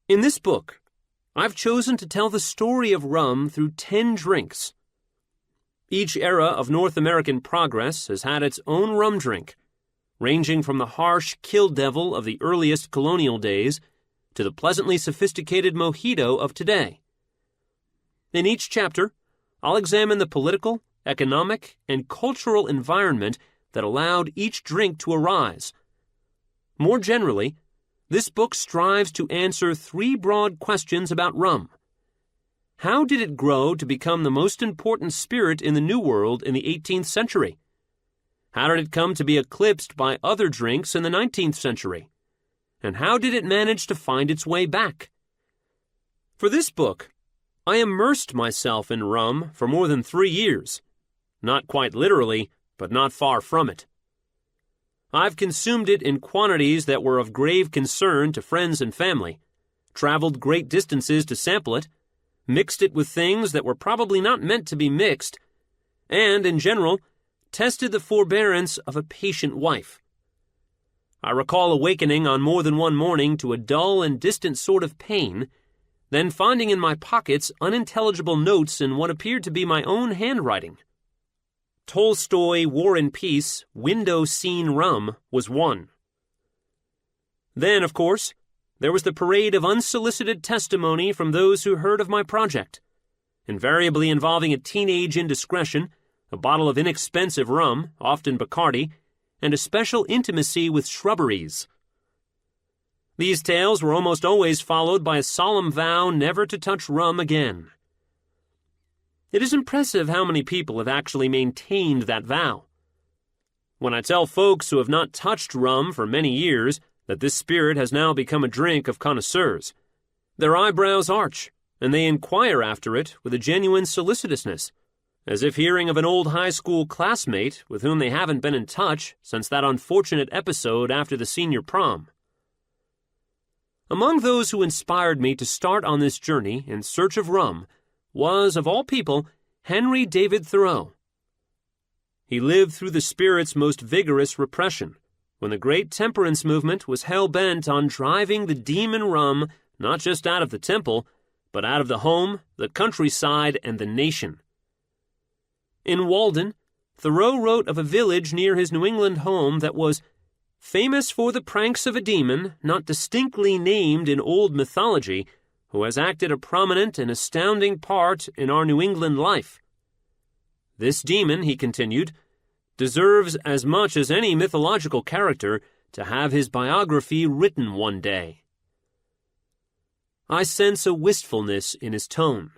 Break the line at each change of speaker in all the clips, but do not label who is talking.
In this book, I've chosen to tell the story of rum through 10 drinks. Each era of North American progress has had its own rum drink, ranging from the harsh kill devil of the earliest colonial days to the pleasantly sophisticated mojito of today. In each chapter, I'll examine the political, economic, and cultural environment that allowed each drink to arise. More generally, this book strives to answer 3 broad questions about rum. How did it grow to become the most important spirit in the New World in the 18th century? How did it come to be eclipsed by other drinks in the 19th century? And how did it manage to find its way back? For this book, I immersed myself in rum for more than 3 years. Not quite literally, but not far from it. I've consumed it in quantities that were of grave concern to friends and family, traveled great distances to sample it, mixed it with things that were probably not meant to be mixed, and, in general, tested the forbearance of a patient wife. I recall awakening on more than one morning to a dull and distant sort of pain, then finding in my pockets unintelligible notes in what appeared to be my own handwriting. Tolstoy War and Peace window scene rum was one. Then, of course, there was the parade of unsolicited testimony from those who heard of my project, invariably involving a teenage indiscretion, a bottle of inexpensive rum, often Bacardi, and a special intimacy with shrubberies. These tales were almost always followed by a solemn vow never to touch rum again. It is impressive how many people have actually maintained that vow. When I tell folks who have not touched rum for many years that this spirit has now become a drink of connoisseurs, their eyebrows arch, and they inquire after it with a genuine solicitousness, as if hearing of an old high school classmate with whom they haven't been in touch since that unfortunate episode after the senior prom. Among those who inspired me to start on this journey in search of rum was, of all people, Henry David Thoreau. He lived through the spirit's most vigorous repression, when the great temperance movement was hell-bent on driving the demon rum not just out of the temple, but out of the home, the countryside, and the nation. In Walden, Thoreau wrote of a village near his New England home that was famous for the pranks of a demon not distinctly named in old mythology, who has acted a prominent and astounding part in our New England life. This demon, he continued, deserves as much as any mythological character to have his biography written one day. I sense a wistfulness in his tone.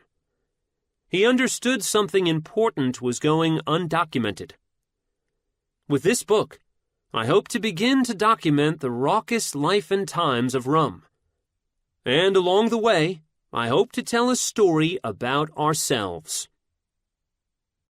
He understood something important was going undocumented. With this book, I hope to begin to document the raucous life and times of rum. And along the way, I hope to tell a story about ourselves.